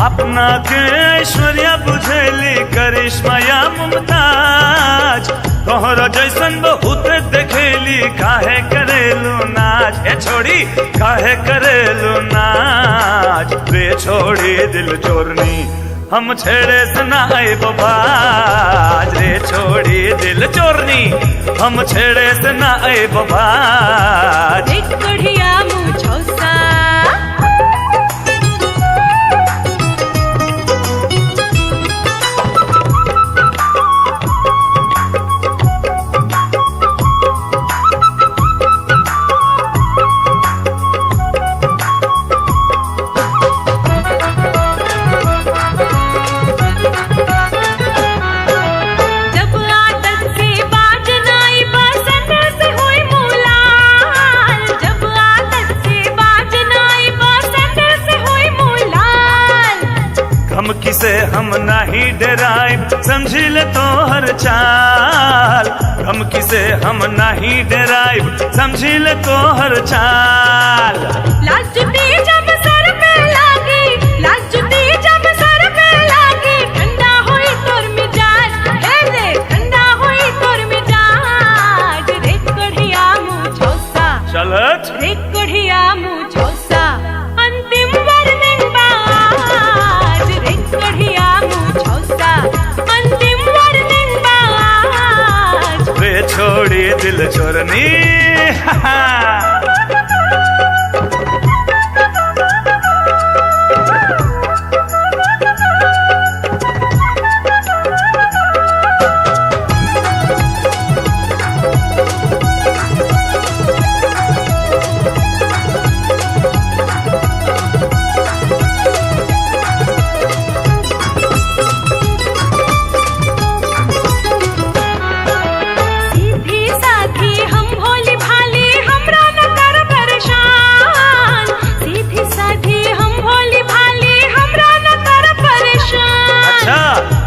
अपना के ऐश्वर्या बुझेली करिश्मा या मुमताज, तोहरा जैसन बहुत देखेली काहे करेलू नाच। ए छोड़ी काहे करेलू नाच, रे छोड़ी दिल चोरनी हम छेड़े सना आए बाज। रे छोड़ी दिल चोरनी हम छेड़े सना आए बाज। एक बढ़िया मुझौसा से हम नहीं डराइब, समझी ले तो हर चाल। धमकी से हम नहीं डराइब, समझी ले तो हर चाल। लाल जुती जब सर पे लागी, लाल जुती जब सर पे लागी, ठंडा हुई तोर मिजाज, हे रे ठंडा हुई तोर मिजाज। रे कढ़िया मुझौसा चलत रे कढ़िया मुझौसा अंतिम वार्निंग बाज। रे कढ़िया मुझौसा अंतिम वार्निंग बाज। रे छोड़ी दिल चोरनी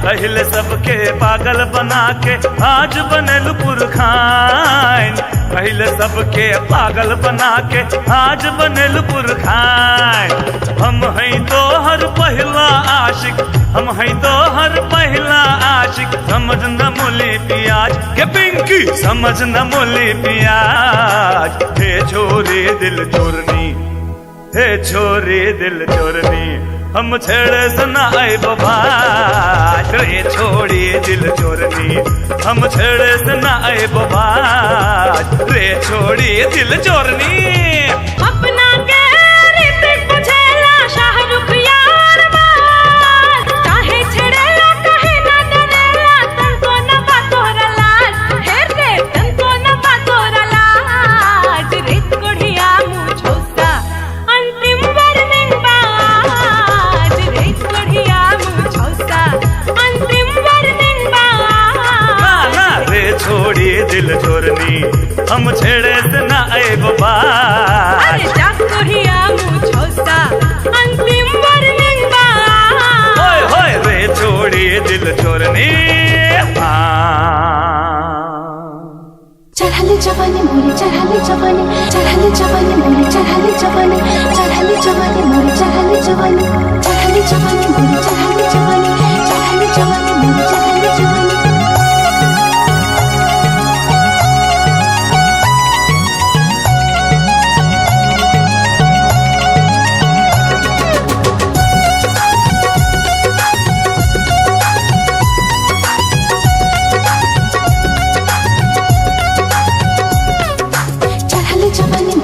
पहले सबके पागल बना के आज बनेलु पुरखाइन। पहले सबके पागल बना के आज बनेलु पुरखाइन। हम हैं तो हर पहला आशिक, हम हैं तो हर पहला आशिक। समझ न मूली प्याज के पिंकी, समझ न मूली प्याज। हे छोरी दिल चोरनी, हे छोरी दिल चोरनी हम छेड़े सना आए बाज। रे छोड़ी दिल चोरनी हम छेड़े सना आए बाज। रे छोड़ी दिल चोरनी अपना के ऋतिक बुझेला शाहरुख यार बाज। काहे छेड़ेला काहे ना डरेला, तनको न बा तोरा लाज। हे रे तनको न बा तोरा लाज। रे कढ़िया मुझौसा अंतिम वार्निंग बाज। रे कढ़िया मुझौसा अंतिम वार्निंग बाज। ना रे छोड़ी दिल चोरनी हम छेड़े सना आए बाज। अरे जा कढ़िया मुझौसा अंतिम वार्निंग बाज। होय होय रे छोड़ी दिल चोरनी। चढ़ाले जवानी मोरे चढ़ाले जवानी, चढ़ाले जवानी मोरे चढ़ाले जवानी, चढ़ाले जवानी मोरे चढ़ाले जवानी, चढ़ाले जवानी मोरे चढ़ाले जवानी, चढ़ाले जवानी मोरे चढ़ाले जवानी।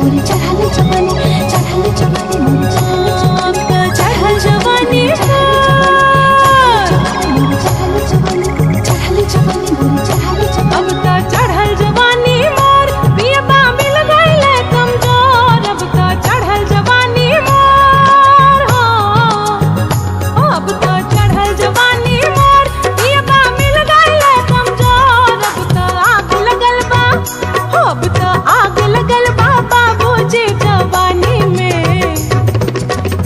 मोरी चढ़ाले जवानी मोरी चढ़ाले अब तो चढ़ल जवानी अब तो चढ़ल जवानी मोर पियबा मिल गइले कमजोर अब तो चढ़ल जवानी मोर हो अब तो चढ़ल जवानी मोर पियबा मिल गइले कमजोर अब तो आग लगल बा हो अब तो आग लगल बा बाबूजी जवानी में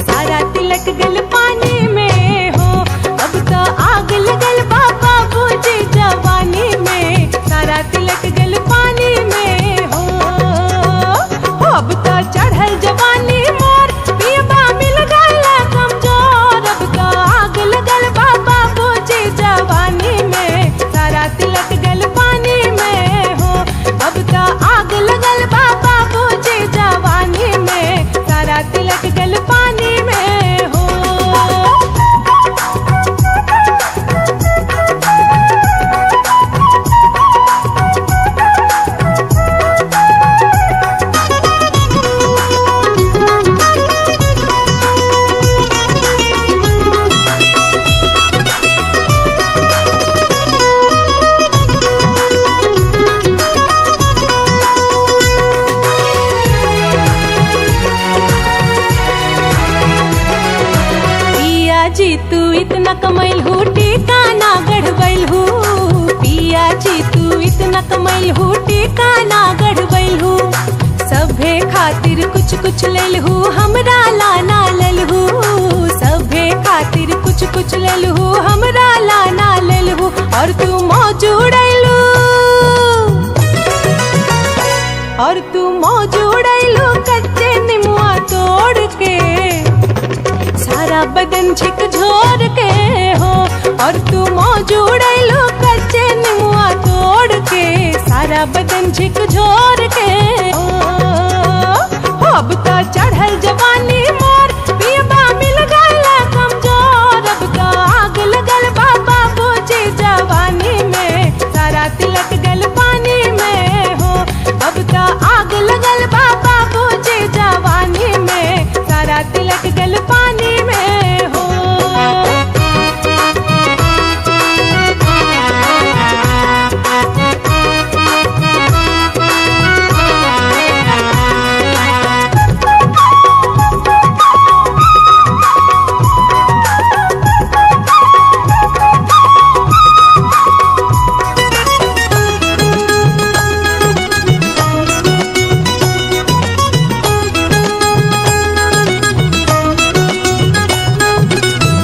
सारा तिलक गल पानी में हो अब तो आग लगल बा बाबूजी जवानी में सारा तिलक गल पानी में हो अब तो चढ़ल जवानी मोर पियबा मिल गइले कमजोर अब तो आग लगल बा बाबूजी जवानी में सारा तिलक गल पानी में हो अब तो आग लगल बा बाबूजी जवानी में सारा तिलक गल पानी में हो पिया जी तू इतना कमैल हूँ टीका ना गढ़बैल हूँ पिया जी तू इतना कमैल हूँ टीका ना गढ़बैल हूँ सभे खातिर कुछ कुछ लेल हूँ हमरा लाना लेल हूँ सभे खातिर कुछ कुछ लेल हूँ हमरा लाना लेल हूँ और तू मौजूड़ैलू और तू मौजूड़ैलू कच्चे निमुआ तोड़ के सारा बदन छिक झोर के हो और तू मौजूड़ैलू कच्चे निमुआ तोड़ के सारा बदन छिक झोर के हो अब तो चढ़ल जवानी मोर पियबा मिल गइले कमजोर अब तो आग लगल बा बाबूजी जवानी में सारा तिलक गल पानी में हो अब तो आग लगल बा बाबूजी जवानी में सारा तिलक गल पानी में हो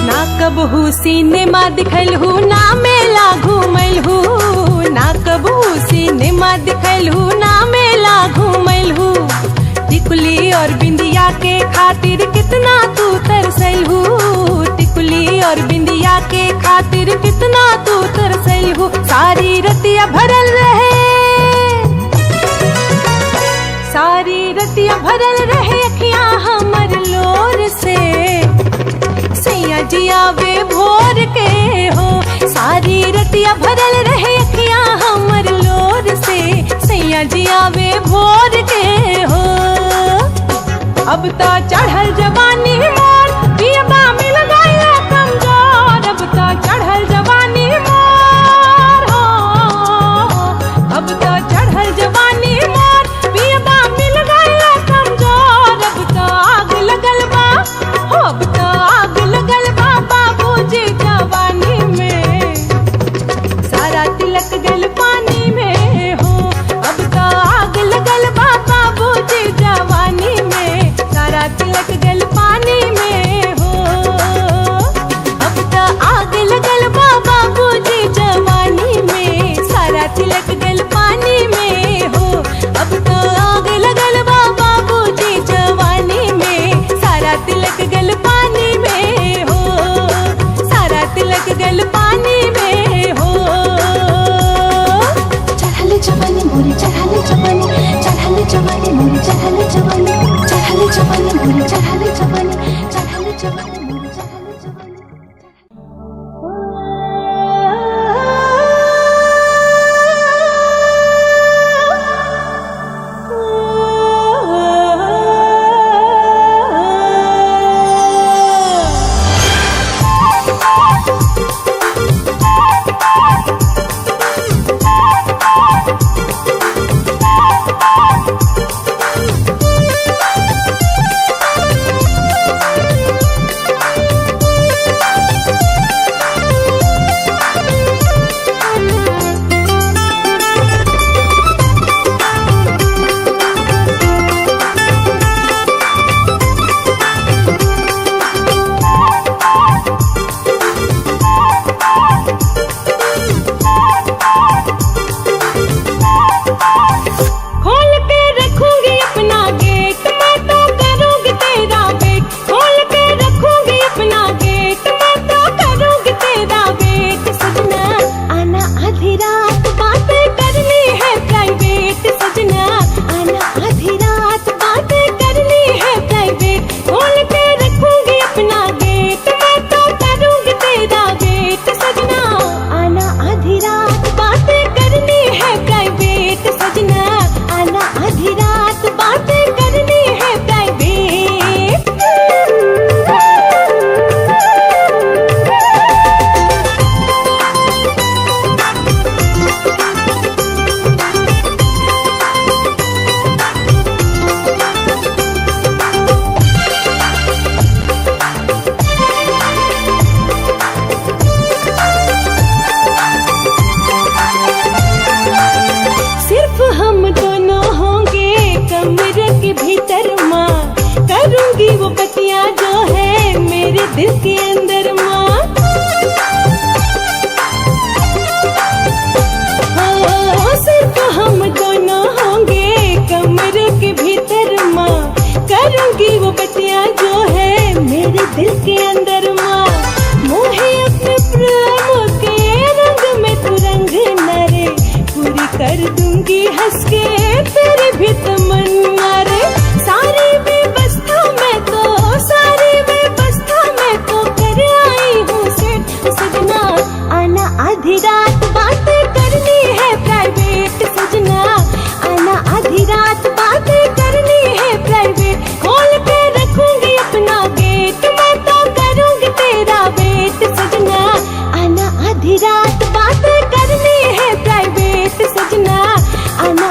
ना कबहू सिनेमा दिखल हूँ ना मेला घूमल हूँ ना कबहू सिनेमा दिखल हूँ ना मेला घूमल हूँ टिकुली और बिंदिया के खातिर कितना तू तरसल हूँ टिकुली और बिंदिया के खातिर कितना तू तरसल हूँ सारी रतिया भरल रहे सारी रतिया भरल रहे अखियाँ हमर लोर से सैया जिया वे भोर के हो सारी रतिया भरल रहे अखियाँ हमर लोर से सैया जिया वे भोर के हो अब तो चढ़ल जवानी मोर पियबा मिल गइले कमजोर अब तो चढ़ल जवानी मोर हो अब तो चढ़ल जवानी मोर पियबा मिल गइले कमजोर अब तो आग लगल बा हो अब तो आग लगल बा बाबूजी जवानी में सारा तिलक गल पानी में हो अब तो आग लगल बा बाबूजी जवानी में सारा तिलक गल पानी में हो अब तो आग लगल बा बाबूजी जवानी में सारा तिलक गल पानी में हो अब तो आग लगल बा बाबूजी जवानी में सारा तिलक गल पानी में हो सारा तिलक गल पानी में हो चढ़ाले जवानी मोरी चढ़ाले जवानी मोरी चढ़ाले जवानी मोरी चढ़ाले जवानी मोरी चढ़ाले जवानी आना आधी रात बातें करनी है प्राइवेट खोल के रखूंगी अपना गेट मैं तो करूंगी तेरा वेट सजना आना आधी रात बातें करनी है प्राइवेट सजना आना आधी रात बातें करनी है प्राइवेट सिर्फ हम दोनों होंगे कमरे के भीतर माँ करूंगी वो बतिया जो है मेरे दिल के अंदर माँ हो सिर्फ हम दोनों होंगे कमरे के भीतर माँ करूंगी वो बतिया जो है मेरे दिल के अंदर माँ मोहे अपने प्रेम के रंग में तू रंग नरे पूरी कर दूंगी हंस के तेरी भी तमन्ना रे सारी बेबस्ता मैं तो सारी बेबस्ता मैं तो कर आई हूँ सेट सजना आना आधी रात बातें करनी है प्राइवेट सजना आना आधी रात बातें करनी है प्राइवेट खोल के रखूंगी अपना गेट मैं तो करूंगी तेरा वेट सजना आना आधी रात बातें करनी है प्राइवेट सजना आना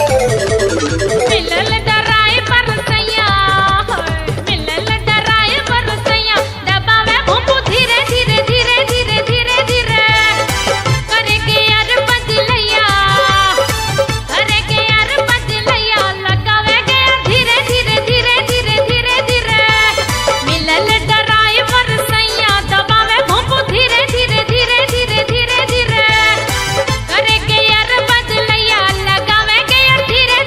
मिलल डराए बरसैया, मिलल डराए बरसैया, दबावे भूपू धीरे धीरे धीरे धीरे धीरे धीरे, करे के यार बदलैया, करे के यार बदलैया, लगावे के यार धीरे धीरे धीरे धीरे धीरे धीरे, मिलल डराए बरसैया, दबावे भूपू धीरे धीरे धीरे धीरे धीरे धीरे, करे के यार बदलैया, लगावे के यार धीरे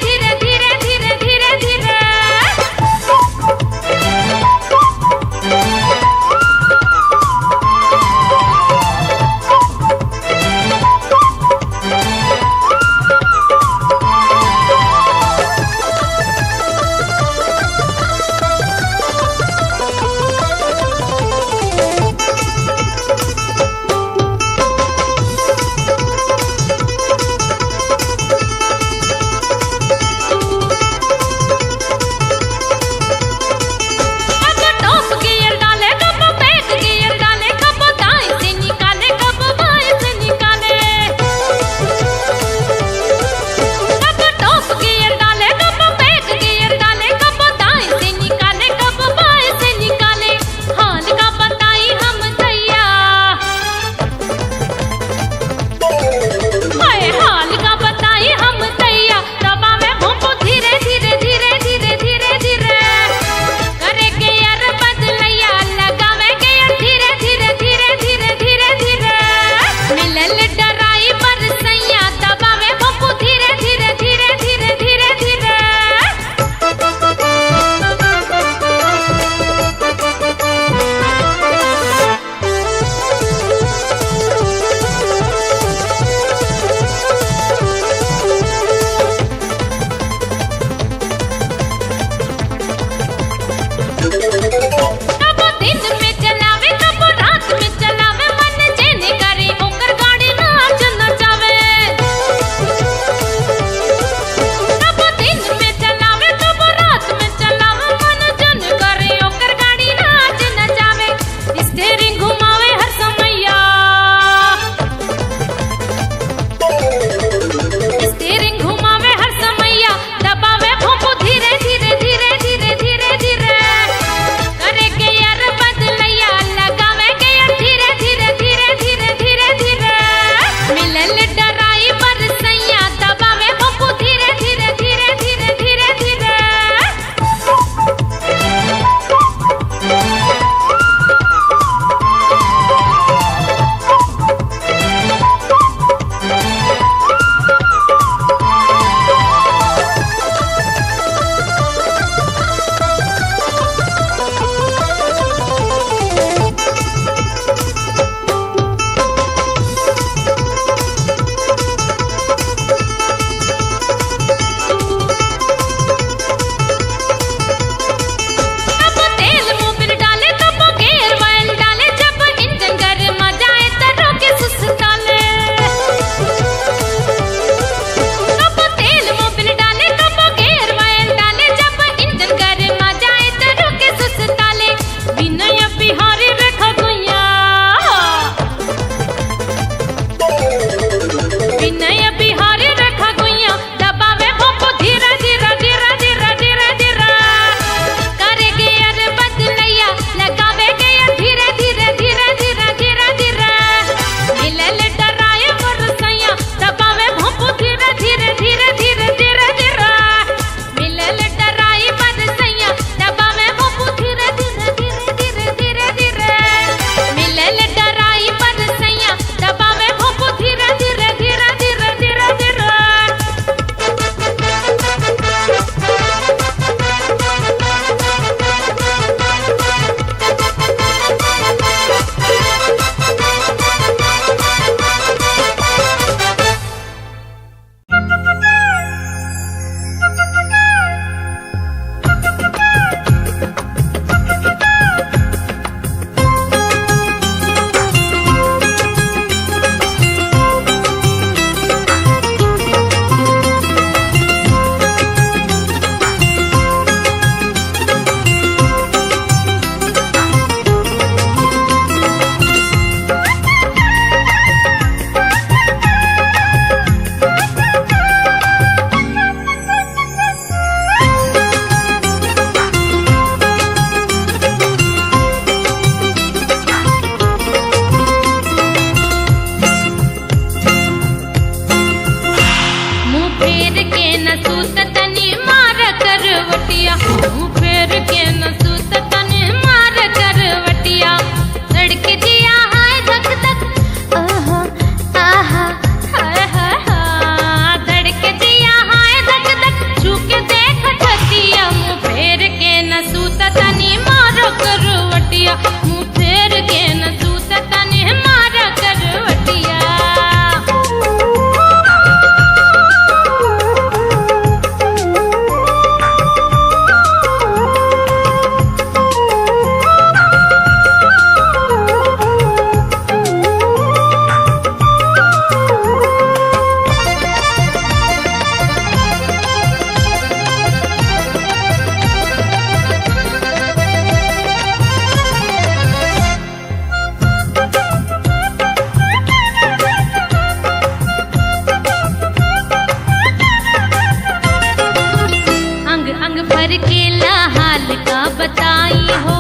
भर के ला हाल का बताई हो,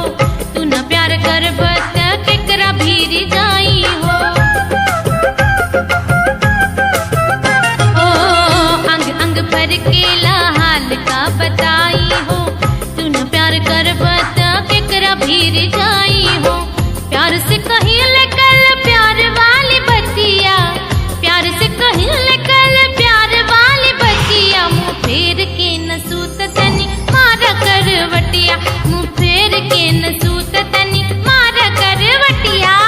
तू न प्यार कर बत केकरा भीर जाई हो। ओ अंग अंग भर के ला हाल का बताई हो, तू न प्यार कर बत केकरा भीर जाई हो। प्यार से कहिल कल प्यार वाली बतिया, प्यार से कहिल कल प्यार वाली बतिया। मुँह फेर के न सूत तनी मारा करवटिया, मुँह फेर के न सूत तनी मारा करवटिया।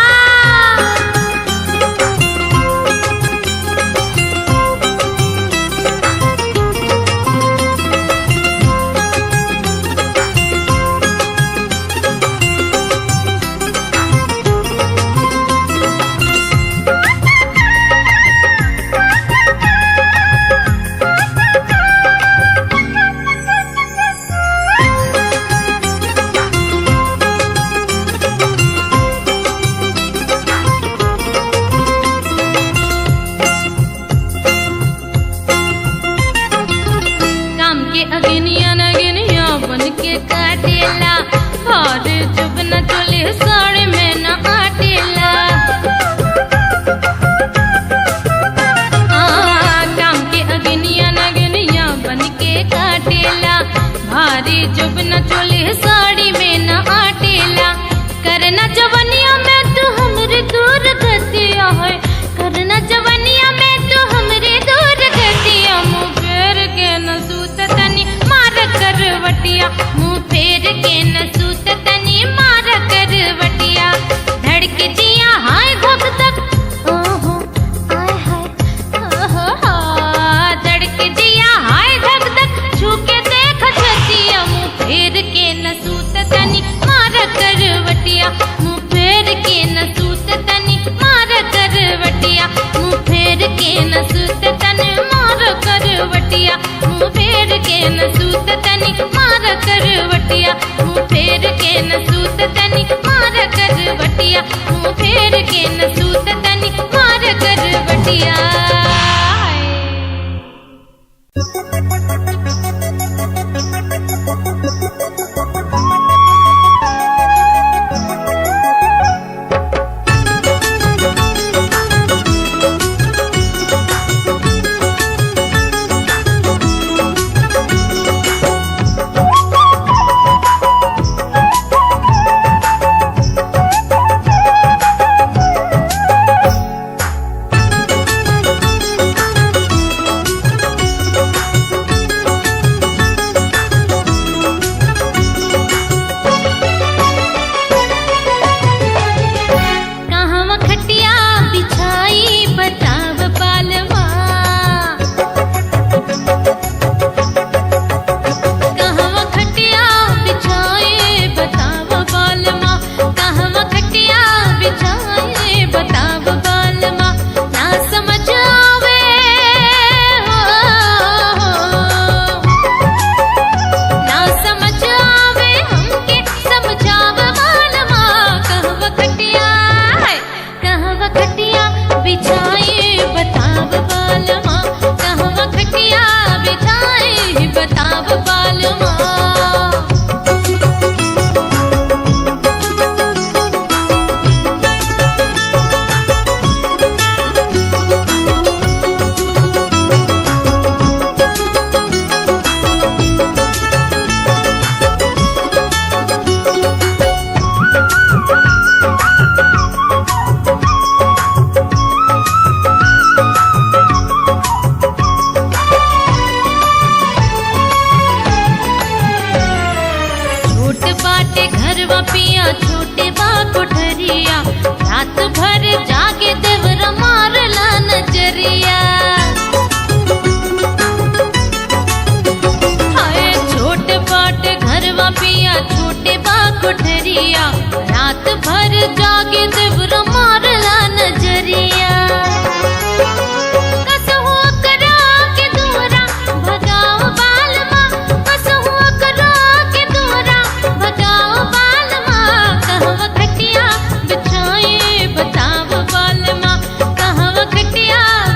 अगनिया नगनिया बन के काटेला, और जब न चले साड़े में न आटेला। काम के अगनिया नगनिया बन के काटेला, भारी जब न चले साड़ी में न आटेला। करना जवनिया में तू हमरे दूर गतिया है, करना जवनिया में तू हमरे दूर गतिया। मुँह फेर के न सूत तनी मारा करवटिया, मुँह फेर के न सूत तनी मारा करवटिया। धड़क जिया हाय धक धक, ओहो आय हाय ओहो हो। धड़क जिया हाय धक धक, छू के देख छतिया। मुँह फेर के न सूत तनी मारा करवटिया, मुँह फेर के न सूत तनी मारा करवटिया। मुँह फेर के न सूत तनी मारा करवटिया, मुँह फेर के न सूत तनी मारा करवटिया। मुँह फेर के न सूत तनी मारा करवटिया, मुँह फेर के न सूत तनी मारा करवटिया।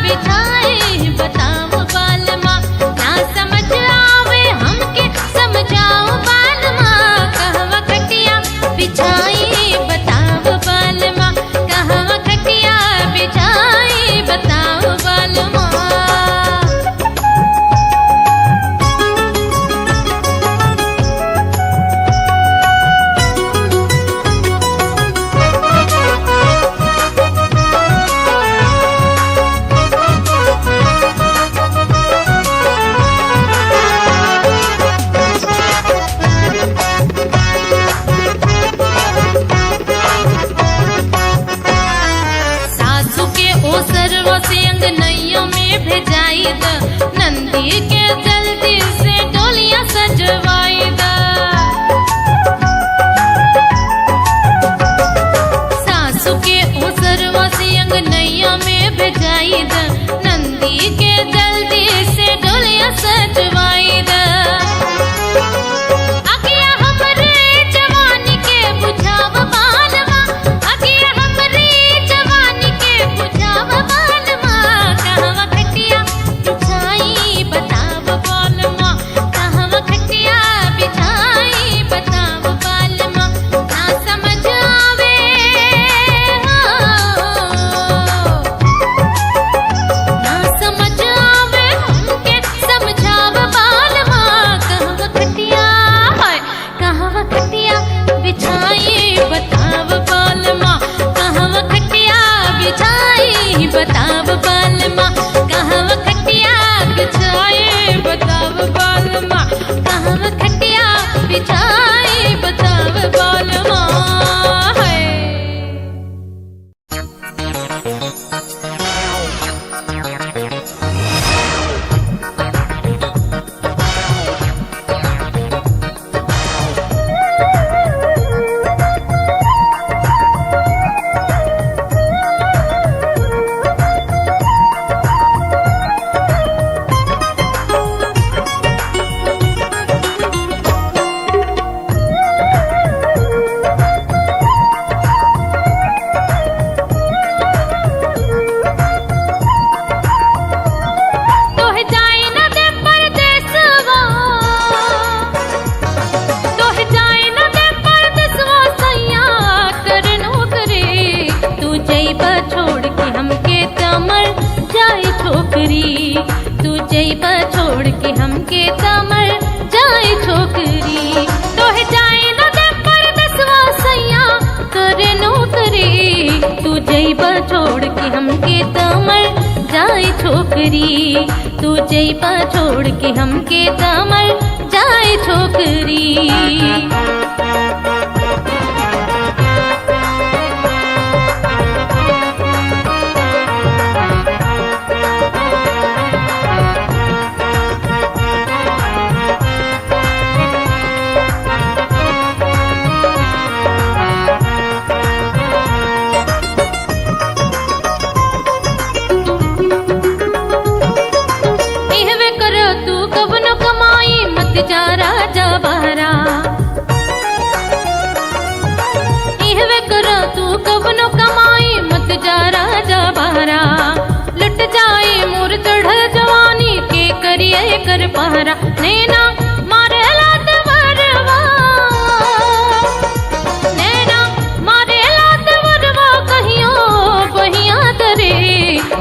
बिछाए छोकरी, तू जइबा छोड़ के हमके त मर जाए छोकरी। जा राजा बहरा इहवे करा तू कवनो कमाई मत जा राजा बहरा। लुट जाए मोर चढ़ल जवानी के करिए कर पहरा। नैना मारेला देवरवा, नैना मारेला देवरवा कहियो बहिया दरे।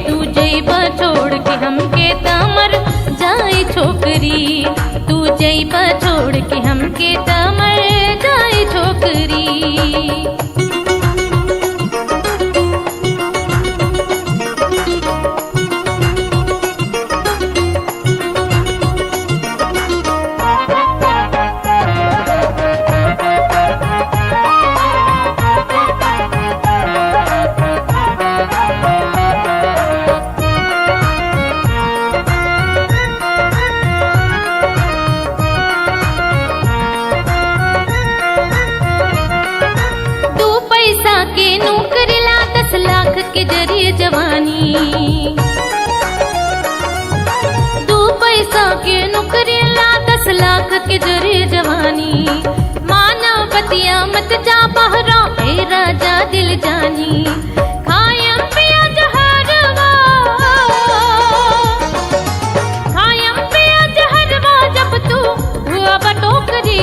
तू जइबा छोड़ के हमके त मर जाए छोकरी, तू जइबा छोड़ के हमके त मर जाए छोकरी। के नौकरी ला 10 लाख के जरिए जवानी, 2 पैसा के नौकरी ला 10 लाख के जरिए जवानी। माना बतिया मत जा बहरा ए राजा दिल जानी। खायम पिया जहरवा, खायम पिया जहरवा जब तू हुआ बटोकरी।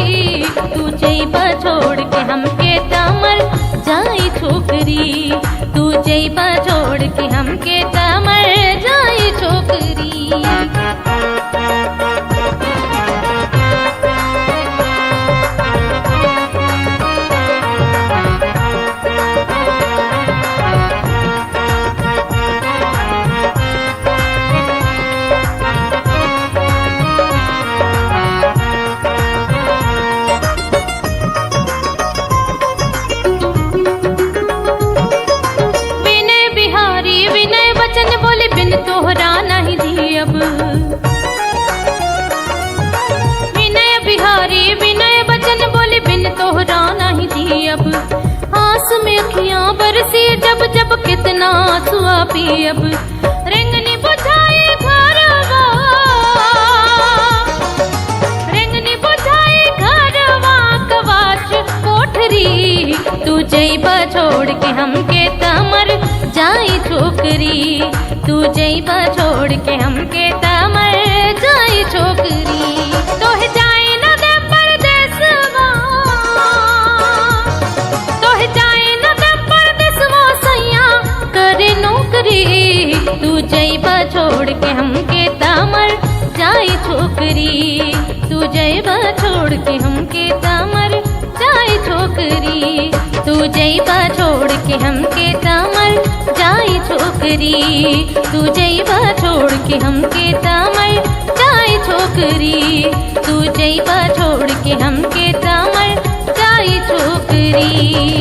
तू जइबा छोड़ के हमके त मर जाए छोकरी, तू जइबा छोड़ के हमके त मर जाए छोकरी। तोहरा नहीं दियब, विनय बिहारी विनय बचन बोले बिन तोहरा नहीं दियब। आस में अखियां बरसी जब जब कितना आंसुआ पियब। रेंगनी बुझाए घरवा, रेंगनी बुझाए घरवा कवाच कोठरी। तू जइबा छोड़ के हमके त मर जाए छोकरी, तू जइबा छोड़ के हमके त मर जाए छोकरी। तोहे जाए न दे परदेसवा, तोहे जाए न दे परदेसवा सैया करे नौकरी। तू जइबा छोड़ के हमके त मर जाए छोकरी, तू जइबा छोड़ के हमके त मर जाए छोकरी। तू जइबा छोड़ के हमके त मर जाए छोकरी, तू जइबा छोड़ के हमके त मर जाए छोकरी। तू जइबा छोड़ के हमके त मर जाए छोकरी।